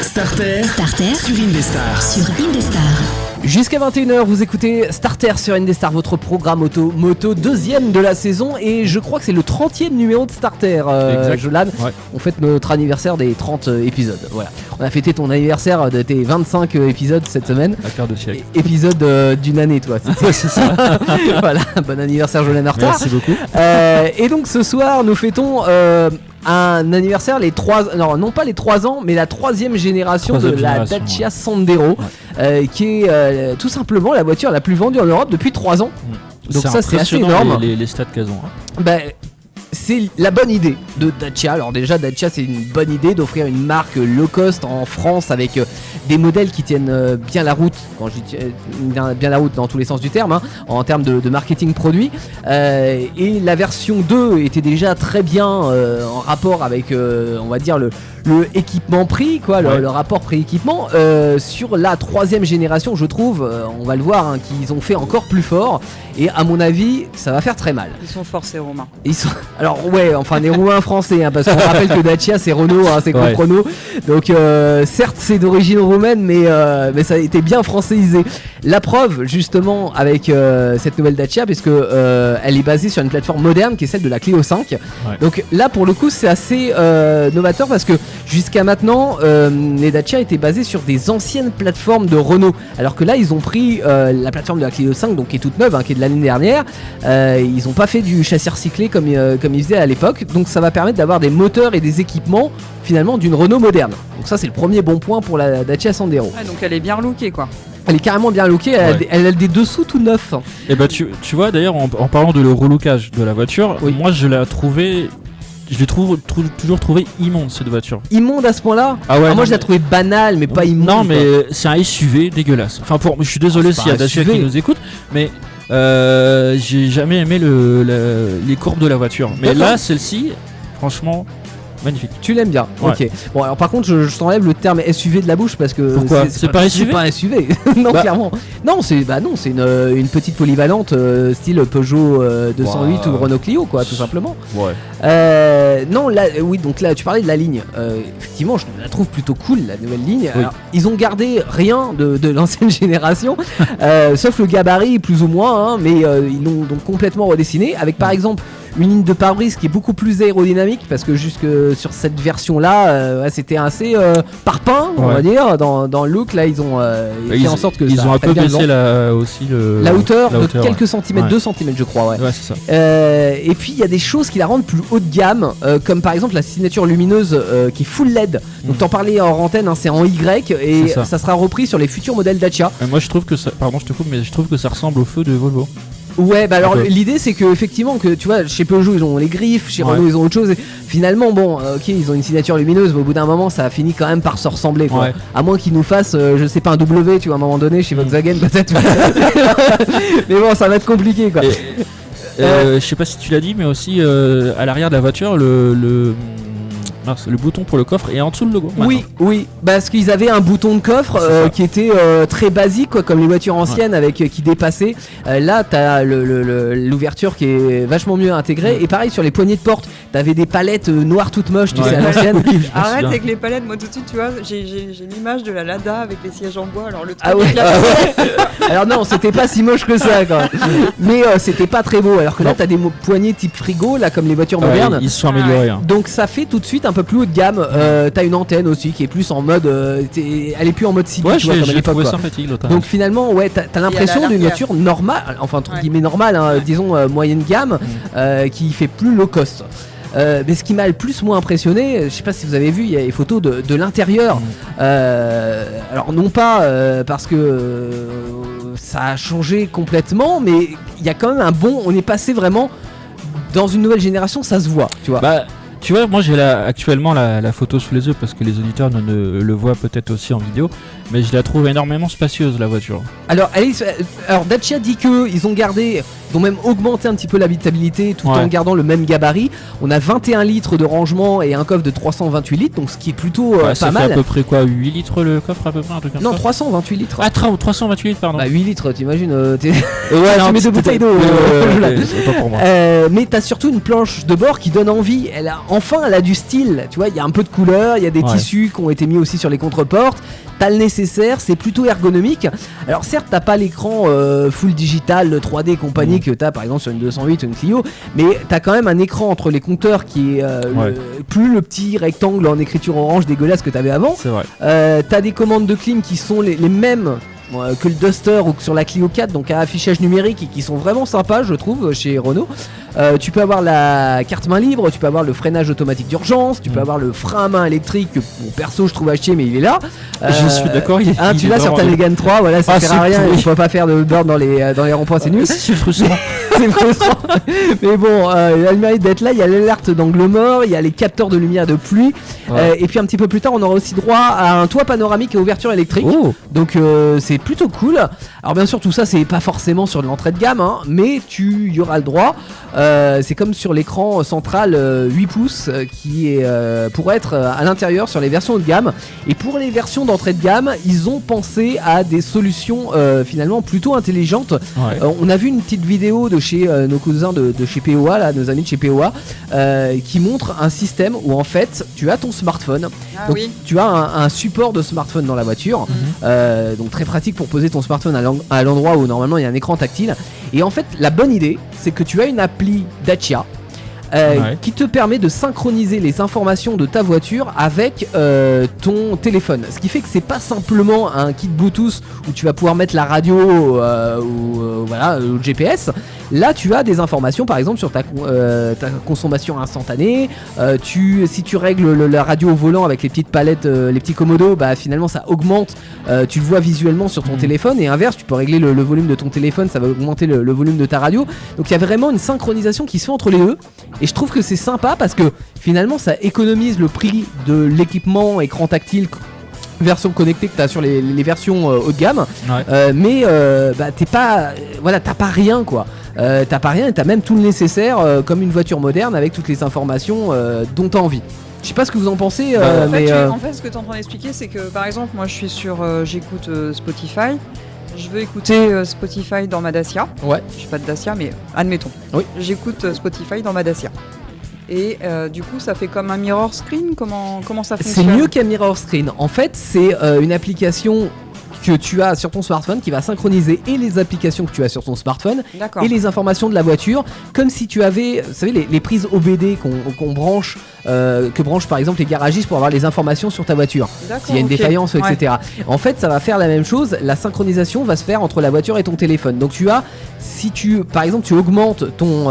Starter sur Indestar. Jusqu'à 21h, vous écoutez Starter sur Indestar, votre programme moto deuxième de la saison, et je crois que c'est le 30e numéro de Starter, Jolan. Ouais. On fête notre anniversaire des 30 épisodes. Voilà. On a fêté ton anniversaire de tes 25 épisodes cette semaine. Un quart de siècle. Épisode d'une année, toi. Ouais, c'est ça. Voilà, bon anniversaire Jolan en retard. Merci beaucoup. Et donc ce soir, nous fêtons un anniversaire, non pas les 3 ans, mais la 3e génération de la Dacia Sandero, qui est tout simplement la voiture la plus vendue en Europe depuis 3 ans. Donc ça c'est assez énorme. Les stats qu'elles ont. C'est la bonne idée de Dacia. Alors déjà Dacia, c'est une bonne idée d'offrir une marque low cost en France avec des modèles qui tiennent bien la route. Quand je dis bien la route dans tous les sens du terme, en termes de marketing produit, et la version 2 était déjà très bien en rapport avec on va dire le équipement prix, quoi, le rapport prix-équipement. Sur la 3e génération, je trouve, on va le voir, qu'ils ont fait encore plus fort, et à mon avis ça va faire très mal. Ils sont forts, ces Roumains. Alors ouais, enfin des Roumains français, parce qu'on rappelle que Dacia c'est Renault, c'est groupe Renault, donc certes c'est d'origine roumaine, mais ça a été bien françaisisé. La preuve justement avec cette nouvelle Dacia, puisque elle est basée sur une plateforme moderne qui est celle de la Clio 5. Donc là pour le coup c'est assez novateur, parce que jusqu'à maintenant les Dacia étaient basés sur des anciennes plateformes de Renault, alors que là ils ont pris la plateforme de la Clio 5, donc qui est toute neuve, qui est de l'année dernière. Ils n'ont pas fait du châssis recyclé comme ils faisaient à l'époque, donc ça va permettre d'avoir des moteurs et des équipements finalement d'une Renault moderne. Donc ça c'est le premier bon point pour la Dacia Sandero. Donc elle est bien lookée, quoi. Elle est carrément bien lookée, elle a des dessous tout neufs. Et tu vois d'ailleurs en parlant de le relookage de la voiture, moi je l'ai toujours trouvé immonde, cette voiture. Immonde à ce point-là? Moi je l'ai trouvé banale, mais pas immonde. Non, mais c'est un SUV dégueulasse. Enfin, je suis désolé s'il y a Dacia qui nous écoute, mais j'ai jamais aimé les courbes de la voiture. Mais là, celle-ci, franchement, magnifique. Tu l'aimes bien, ok. Bon, alors par contre, je t'enlève le terme SUV de la bouche, parce que pourquoi c'est pas SUV. C'est pas un SUV. Non, clairement. Non, c'est une petite polyvalente style Peugeot 208 ou Renault Clio, quoi, tout simplement. Non, là, donc là, tu parlais de la ligne. Effectivement, je la trouve plutôt cool, la nouvelle ligne. Alors, ils ont gardé rien de l'ancienne génération, sauf le gabarit plus ou moins, mais ils l'ont donc complètement redessiné, avec par exemple une ligne de pare-brise qui est beaucoup plus aérodynamique, parce que jusque sur cette version là c'était assez parpaing, on va dire, dans le look. Là ils ont fait en sorte que ils ont un peu baissé la hauteur de quelques centimètres, 2 cm je crois, c'est ça. Et puis il y a des choses qui la rendent plus haut de gamme, comme par exemple la signature lumineuse qui est full LED. Donc t'en parlais en antenne, c'est en Y, et ça sera repris sur les futurs modèles Dacia. Moi je trouve que ça, pardon je te coupe, mais je trouve que ça ressemble au feu de Volvo. Ouais, alors l'idée c'est que effectivement, que tu vois, chez Peugeot ils ont les griffes, chez Renault ils ont autre chose, et finalement ils ont une signature lumineuse, mais au bout d'un moment ça finit quand même par se ressembler, quoi. À moins qu'ils nous fassent je sais pas un W, tu vois, à un moment donné chez Volkswagen peut-être. Mais bon, ça va être compliqué, quoi. Je sais pas si tu l'as dit, mais aussi à l'arrière de la voiture le bouton pour le coffre est en dessous le logo. Oui, parce qu'ils avaient un bouton de coffre qui était très basique, quoi, comme les voitures anciennes, avec qui dépassait. Là t'as l'ouverture qui est vachement mieux intégrée, et pareil sur les poignées de porte, t'avais des palettes noires toutes moches, tu sais, à l'ancienne. Arrête avec les palettes, moi tout de suite, tu vois, j'ai l'image de la Lada avec les sièges en bois, alors le truc Alors non, c'était pas si moche que ça, quoi. Mais c'était pas très beau, alors que là t'as des poignées type frigo, là, comme les voitures modernes. Ils se sont améliorés. Donc ça fait tout de suite un peu plus haut de gamme. T'as une antenne aussi qui est plus en mode elle est plus en mode cible, tu vois, comme à l'époque, quoi. Sympathique, donc finalement t'as l'impression d'une voiture normale, enfin entre guillemets normale, disons moyenne gamme, qui fait plus low cost. Mais ce qui m'a le plus impressionné, je sais pas si vous avez vu, il y a les photos de l'intérieur. Alors non pas parce que ça a changé complètement, mais il y a quand même on est passé vraiment dans une nouvelle génération, ça se voit, tu vois. Tu vois, moi j'ai actuellement la photo sous les yeux, parce que les auditeurs ne le voient peut-être aussi en vidéo, mais je la trouve énormément spacieuse, la voiture. Alors Dacia dit qu'ils ont gardé vont même augmenter un petit peu l'habitabilité tout en gardant le même gabarit. On a 21 litres de rangement et un coffre de 328 litres, donc ce qui est plutôt pas ça mal. Fait à peu près quoi, 8 litres le coffre à peu près, un truc comme ça. Non, 328 litres. Ah, 328 litres, pardon. Bah 8 litres, t'imagines, tu non, mets 2 bouteilles d'eau. C'est pas pour moi. Mais t'as surtout une planche de bord qui donne envie. Elle a du style, tu vois, il y a un peu de couleur, il y a des tissus qui ont été mis aussi sur les contreportes. T'as le nécessaire, c'est plutôt ergonomique. Alors certes, t'as pas l'écran full digital 3D et compagnie que t'as par exemple sur une 208 ou une Clio, mais t'as quand même un écran entre les compteurs qui est plus le petit rectangle en écriture orange dégueulasse que t'avais avant. C'est vrai. T'as des commandes de clim qui sont les mêmes que le Duster ou que sur la Clio 4, donc à affichage numérique et qui sont vraiment sympas, je trouve, chez Renault. Tu peux avoir la carte main libre, tu peux avoir le freinage automatique d'urgence, tu peux avoir le frein à main électrique que perso je trouve à chier, mais il est là. Je suis d'accord. Tu l'as sur ta Mégane 3, voilà, ça sert à rien, il faut pas faire de burn dans les ronds-points, c'est nul. C'est frustrant. C'est frustrant. Mais bon, il a le mérite d'être là. Il y a l'alerte d'angle mort, il y a les capteurs de lumière de pluie, et puis un petit peu plus tard, on aura aussi droit à un toit panoramique et ouverture électrique. Donc c'est plutôt cool. Alors bien sûr, tout ça c'est pas forcément sur de l'entrée de gamme, mais il y aura le droit. C'est comme sur l'écran central 8 pouces qui est pour être à l'intérieur sur les versions haut de gamme. Et pour les versions d'entrée de gamme, ils ont pensé à des solutions finalement plutôt intelligentes. On a vu une petite vidéo de chez nos cousins de chez POA, là, nos amis de chez POA, qui montre un système où en fait tu as ton smartphone. Donc, tu as un support de smartphone dans la voiture, donc très pratique pour poser ton smartphone à l'endroit où normalement il y a un écran tactile. Et en fait, la bonne idée, c'est que tu as une appli Dacia qui te permet de synchroniser les informations de ta voiture avec ton téléphone. Ce qui fait que c'est pas simplement un kit Bluetooth où tu vas pouvoir mettre la radio ou le GPS. Là, tu as des informations, par exemple, sur ta consommation instantanée. Si tu règles la radio au volant avec les petites palettes, les petits commodos, bah finalement ça augmente. Tu le vois visuellement sur ton téléphone. Et inverse, tu peux régler le volume de ton téléphone, ça va augmenter le volume de ta radio. Donc il y a vraiment une synchronisation qui se fait entre les deux. Et je trouve que c'est sympa parce que finalement ça économise le prix de l'équipement écran tactile version connectée que tu as sur les versions haut de gamme. Mais t'as pas rien quoi. T'as pas rien et t'as même tout le nécessaire comme une voiture moderne avec toutes les informations dont t'as envie. Je sais pas ce que vous en pensez, en fait, ce que tu es en train d'expliquer, c'est que par exemple, moi je suis j'écoute Spotify. Je veux écouter Spotify dans ma Dacia. Je suis pas de Dacia, mais admettons. J'écoute Spotify dans ma Dacia. Et du coup, ça fait comme un mirror screen. Comment ça fonctionne ? C'est mieux qu'un mirror screen. En fait, c'est une application que tu as sur ton smartphone qui va synchroniser et les applications que tu as sur ton smartphone et les informations de la voiture, comme si tu avais, vous savez, les prises OBD qu'on branche, que branchent par exemple les garagistes pour avoir les informations sur ta voiture, s'il y a une défaillance, etc. En fait, ça va faire la même chose. La synchronisation va se faire entre la voiture et ton téléphone. Donc tu as, si tu, par exemple, tu augmentes ton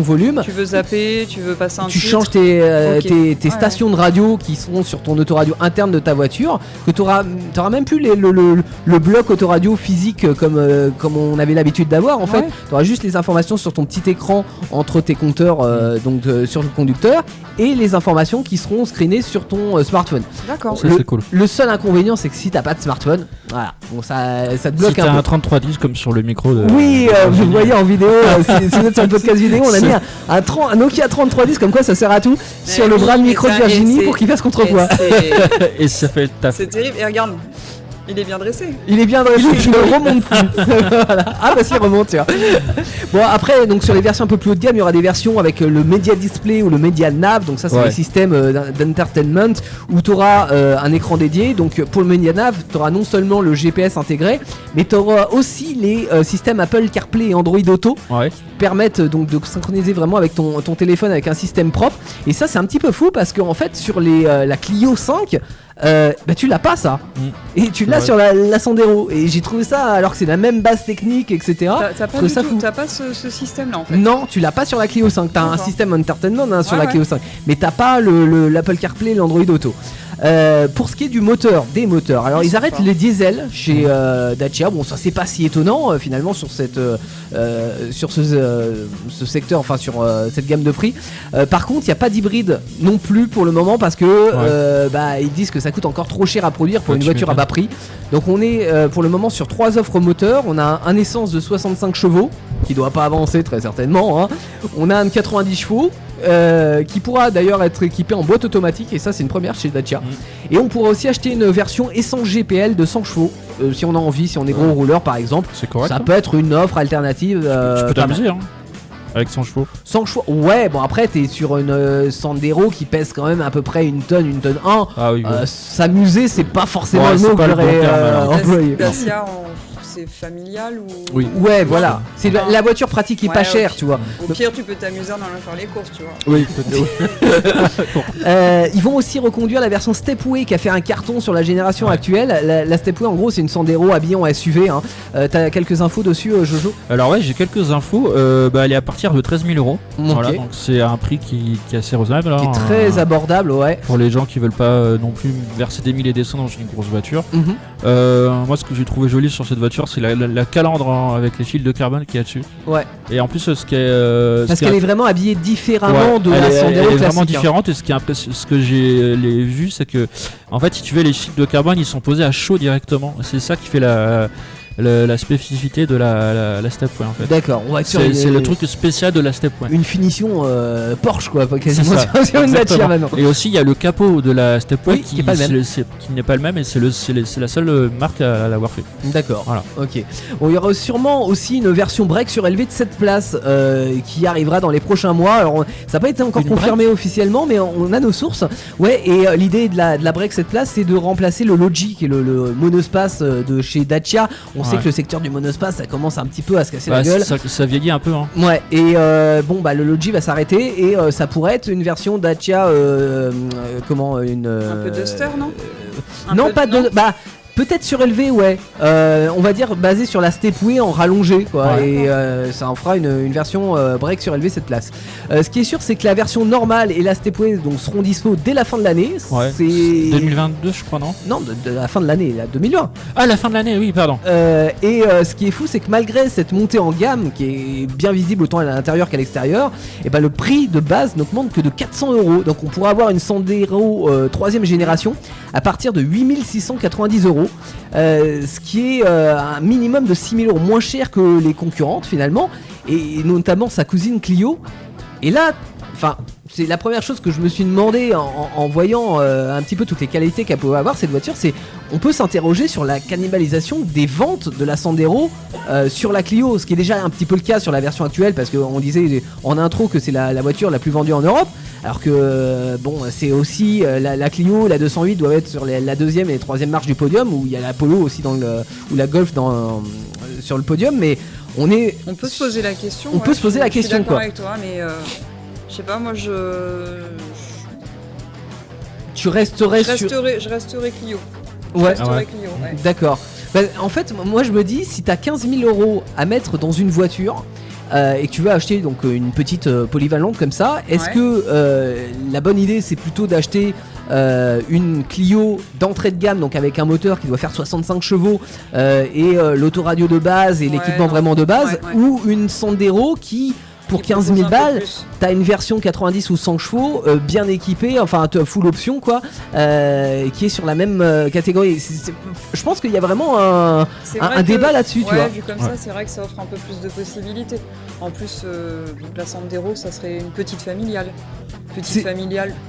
volume, tu veux zapper, tu veux passer un tu titre. changes tes stations de radio qui seront sur ton autoradio interne de ta voiture, que tu auras même plus le bloc autoradio physique comme on avait l'habitude d'avoir. En fait, tu auras juste les informations sur ton petit écran entre tes compteurs, sur le conducteur, et les informations qui seront screenées sur ton smartphone. D'accord. C'est cool. Le seul inconvénient, c'est que si t'as pas de smartphone, voilà, bon, ça te bloque si un peu. Si t'as un 3310 comme sur le micro de... Oui, vous le voyez en vidéo, si vous êtes sur le podcast vidéo, on a mis un Nokia 3310, comme quoi ça sert à tout, sur le bras de micro de Virginie pour qu'il fasse contrepoids. Et ça fait le taf. C'est terrible, et regarde. Il est bien dressé. Il est bien dressé, il ne remonte plus. Voilà. Ah bah si, il remonte, tu vois. Bon, après, donc sur les versions un peu plus haut de gamme, il y aura des versions avec le Media Display ou le Media Nav. Donc ça, c'est les systèmes d'entertainment où tu auras un écran dédié. Donc pour le Media Nav, tu auras non seulement le GPS intégré, mais tu auras aussi les systèmes Apple CarPlay et Android Auto qui permettent donc de synchroniser vraiment avec ton téléphone avec un système propre. Et ça, c'est un petit peu fou parce qu'en fait, sur la Clio 5, tu l'as pas ça, et tu l'as sur la Sandero, et j'ai trouvé ça alors que c'est la même base technique, etc. T'as pas ce système là en fait. Non, tu l'as pas sur la Clio 5, t'as un système entertainment sur la Clio 5, mais t'as pas l'Apple CarPlay, l'Android Auto. Pour ce qui est des moteurs, alors ils arrêtent les diesels chez Dacia. Bon, ça c'est pas si étonnant finalement sur ce secteur, enfin sur cette gamme de prix. Par contre, il n'y a pas d'hybride non plus pour le moment parce que ils disent que ça coûte encore trop cher à produire pour une voiture à bas prix. Donc on est pour le moment sur 3 offres moteurs. On a un essence de 65 chevaux qui doit pas avancer très certainement, hein. On a un 90 chevaux qui pourra d'ailleurs être équipé en boîte automatique, et ça c'est une première chez Dacia. Et on pourra aussi acheter une version essence GPL de 100 chevaux si on a envie, si on est gros rouleur par exemple. C'est correct, ça peut être une offre alternative. Tu peux t'amuser, hein, avec 100 chevaux. 100 chevaux, ouais, bon après t'es sur une Sandero qui pèse quand même à peu près une tonne 1. Ah oui, s'amuser, c'est pas forcément le mot que j'aurais employé. Dacia, c'est familial ou... Oui. Ouais, voilà. C'est la voiture pratique et pas chère, tu vois. Au pire, tu peux t'amuser en allant faire les courses, tu vois. Oui, ils vont aussi reconduire la version Stepway qui a fait un carton sur la génération actuelle. La Stepway, en gros, c'est une Sandero habillée en SUV. Hein. T'as quelques infos dessus, Jojo? Alors, ouais, j'ai quelques infos. Elle est à partir de 13 000 euros. Okay. Voilà, donc c'est un prix qui est assez raisonnable. Qui est très abordable, ouais. Pour les gens qui veulent pas non plus verser des 1000 et des cents dans une grosse voiture. Moi, ce que j'ai trouvé joli sur cette voiture, c'est la calandre avec les fils de carbone qu'il y a dessus. Ouais. Et en plus, ce qui est parce qu'elle est vraiment habillée différemment de la Sandero classique. Elle est vraiment différente. Et ce que j'ai vu, c'est que en fait, si tu veux, les fils de carbone, ils sont posés à chaud directement. C'est ça qui fait la spécificité de la Stepway en fait. D'accord, c'est le truc spécial de la Stepway. Une finition Porsche quoi, quasiment sur une Dacia maintenant. Et aussi il y a le capot de la Stepway qui n'est pas le même et c'est la seule marque à l'avoir fait. D'accord, voilà. Ok. Bon, il y aura sûrement aussi une version break surélevée de 7 places qui arrivera dans les prochains mois. Alors ça n'a pas été encore confirmé officiellement, mais on a nos sources. Ouais, et l'idée de la break 7 places, c'est de remplacer le Logi qui est le monospace de chez Dacia. On sait que le secteur du monospace ça commence un petit peu à se casser la gueule. Ça vieillit un peu, hein. Ouais, et le Logi va s'arrêter et ça pourrait être une version Dacia un peu Duster, non non, pas de peut-être surélevé, ouais. On va dire basé sur la Stepway en rallongé, quoi. Ouais. Et ça en fera une version break surélevée cette place. Ce qui est sûr, c'est que la version normale et la Stepway donc seront dispo dès la fin de l'année. Ouais. C'est 2022, je crois, non? Non, de la fin de l'année, la 2020. Ah, la fin de l'année, oui, pardon. Ce qui est fou, c'est que malgré cette montée en gamme qui est bien visible autant à l'intérieur qu'à l'extérieur, et le prix de base n'augmente que de 400 €. Donc on pourra avoir une Sandero 3ème génération à partir de 8690 €. Ce qui est un minimum de 6 000 € moins cher que les concurrentes finalement, et notamment sa cousine Clio. Et là, c'est la première chose que je me suis demandé en voyant un petit peu toutes les qualités qu'elle pouvait avoir cette voiture, c'est on peut s'interroger sur la cannibalisation des ventes de la Sandero sur la Clio, ce qui est déjà un petit peu le cas sur la version actuelle, parce qu'on disait en intro que c'est la voiture la plus vendue en Europe, alors que c'est aussi la Clio, la 208 doivent être sur la 2ème et 3ème marche du podium, où il y a la Polo aussi ou la Golf sur le podium, mais on peut se poser la question. On peut se poser la question, je suis quoi. Avec toi, mais je sais pas, moi Tu resterais je resterai Clio. Ouais. Clio, ouais. D'accord. En fait, moi je me dis, si t'as 15 000 € à mettre dans une voiture et que tu veux acheter donc une petite polyvalente comme ça, est-ce que la bonne idée c'est plutôt d'acheter une Clio d'entrée de gamme, donc avec un moteur qui doit faire 65 chevaux et l'autoradio de base et l'équipement vraiment de base, ou une Sandero qui pour 15 000 balles, t'as une version 90 ou 100 chevaux bien équipée, full option quoi, qui est sur la même catégorie. Je pense qu'il y a vraiment un débat là-dessus, tu vois. Vu comme ça, c'est vrai que ça offre un peu plus de possibilités. En plus, la Sandero, ça serait une petite familiale.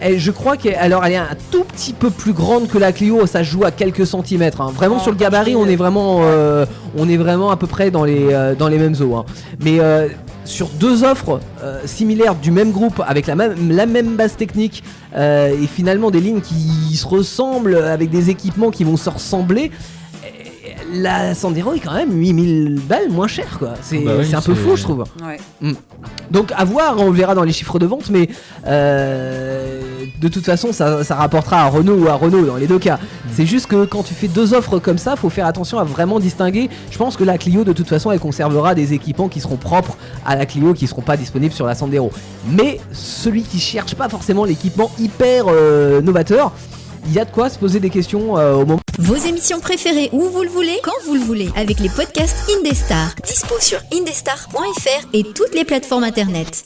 Je crois qu'elle est un tout petit peu plus grande que la Clio, ça se joue à quelques centimètres. Hein. Vraiment sur le gabarit, on est vraiment à peu près dans les mêmes eaux. Hein. Mais sur deux offres similaires du même groupe avec la même base technique et finalement des lignes qui se ressemblent avec des équipements qui vont se ressembler, la Sandero est quand même 8000 balles moins cher quoi. C'est un peu fou je trouve. Ouais. Donc à voir, on le verra dans les chiffres de vente, mais de toute façon ça rapportera à Renault ou à Renault dans les deux cas. C'est juste que quand tu fais deux offres comme ça, faut faire attention à vraiment distinguer. Je pense que la Clio de toute façon elle conservera des équipements qui seront propres à la Clio, qui seront pas disponibles sur la Sandero. Mais celui qui cherche pas forcément l'équipement hyper novateur, il y a de quoi se poser des questions au moment. Vos émissions préférées où vous le voulez, quand vous le voulez, avec les podcasts Indestar. Dispo sur indestar.fr et toutes les plateformes internet.